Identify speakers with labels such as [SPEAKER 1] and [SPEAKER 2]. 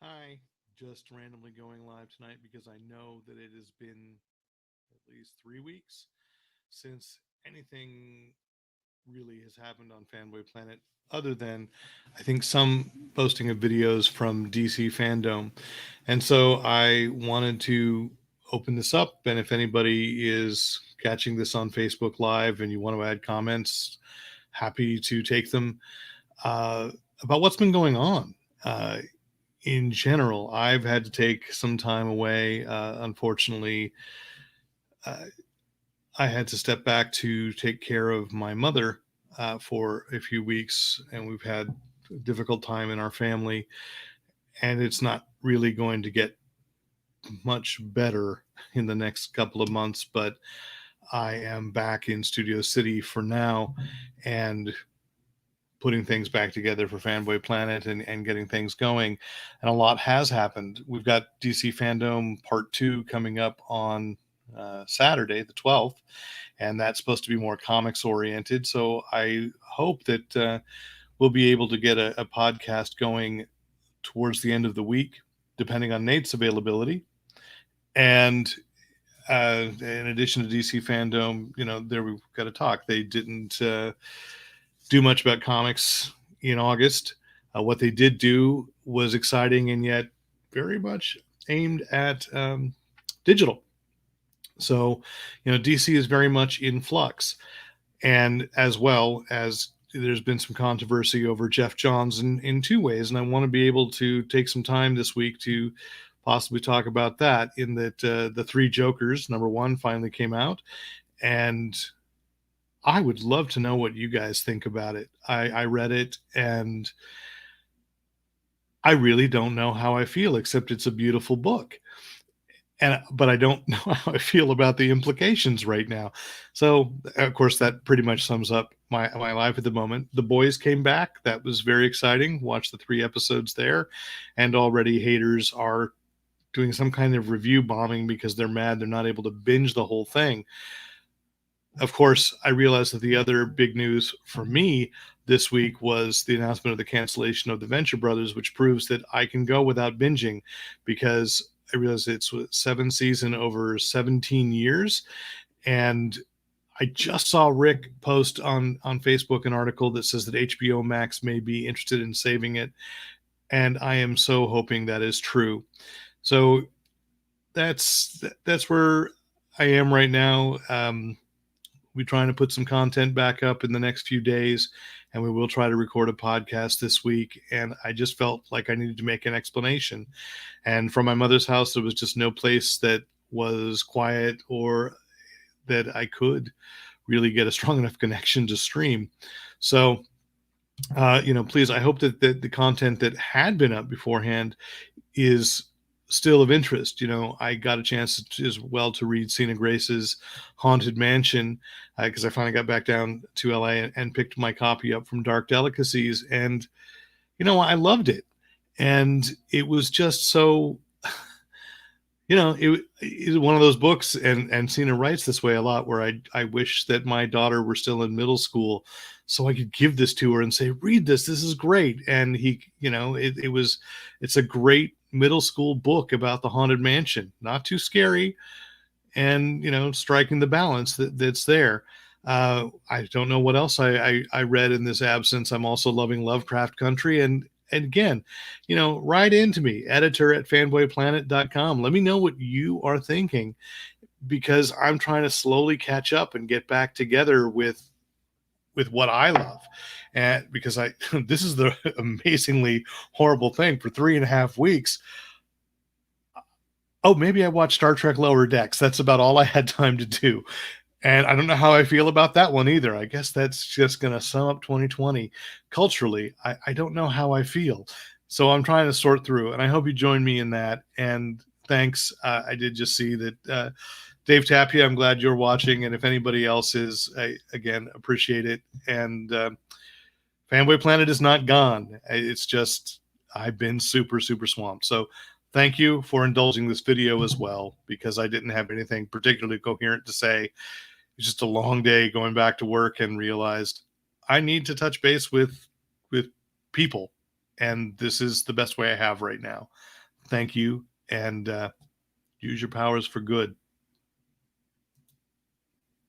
[SPEAKER 1] I just randomly going live tonight because I know that it has been at least 3 weeks since anything really has happened on Fanboy Planet, other than I think some posting of videos from DC Fandom. And so I wanted to open this up. And if anybody is catching this on Facebook Live and you want to add comments, happy to take them uh, about what's been going on. In general, I've had to take some time away. Unfortunately, uh, I had to step back to take care of my mother for a few weeks, and we've had a difficult time in our family, and it's not really going to get much better in the next couple of months. But I am back in Studio City for now, and putting things back together for Fanboy Planet and getting things going. And a lot has happened. We've got DC Fandom Part 2 coming up on Saturday, the 12th, and that's supposed to be more comics oriented. So I hope that we'll be able to get a podcast going towards the end of the week, depending on Nate's availability. And in addition to DC Fandom, there we've got to talk. They didn't do much about comics in August. What they did do was exciting and yet very much aimed at digital. So, DC is very much in flux. And as well as there's been some controversy over Jeff Johns in two ways. And I want to be able to take some time this week to possibly talk about that, in that the Three Jokers, #1, finally came out. And I would love to know what you guys think about it. I read it and I really don't know how I feel, except it's a beautiful book. But I don't know how I feel about the implications right now. So, of course, that pretty much sums up my life at the moment. The Boys came back. That was very exciting. Watched the 3 episodes there. And already haters are doing some kind of review bombing because they're mad they're not able to binge the whole thing. Of course, I realized that the other big news for me this week was the announcement of the cancellation of the Venture Brothers, which proves that I can go without binging, because I realized it's 7 seasons over 17 years. And I just saw Rick post on Facebook an article that says that HBO Max may be interested in saving it. And I am so hoping that is true. So that's where I am right now. We're trying to put some content back up in the next few days, and we will try to record a podcast this week. And I just felt like I needed to make an explanation. And from my mother's house, there was just no place that was quiet or that I could really get a strong enough connection to stream. So, please, I hope that the content that had been up beforehand is still of interest. I got a chance as well to read Cena Grace's Haunted Mansion, because I finally got back down to LA and picked my copy up from Dark Delicacies. And, I loved it. And it was just so, it's one of those books, and Cena writes this way a lot, where I wish that my daughter were still in middle school so I could give this to her and say, read this. This is great. And it's a great middle school book about the Haunted Mansion. Not too scary, and, striking the balance that's there. I don't know what else I read in this absence. I'm also loving Lovecraft Country. And again, write into me, editor@fanboyplanet.com. Let me know what you are thinking, because I'm trying to slowly catch up and get back together with what I love. And because this is the amazingly horrible thing, for 3.5 weeks. Oh, maybe I watched Star Trek Lower Decks. That's about all I had time to do. And I don't know how I feel about that one either. I guess that's just going to sum up 2020 culturally. I don't know how I feel. So I'm trying to sort through, and I hope you join me in that. And thanks. I did just see that Dave Tapia, I'm glad you're watching. And if anybody else is, I, again, appreciate it. And Fanboy Planet is not gone. It's just I've been super, super swamped. So thank you for indulging this video as well, because I didn't have anything particularly coherent to say. It's just a long day going back to work, and realized I need to touch base with people. And this is the best way I have right now. thank you, and use your powers for good.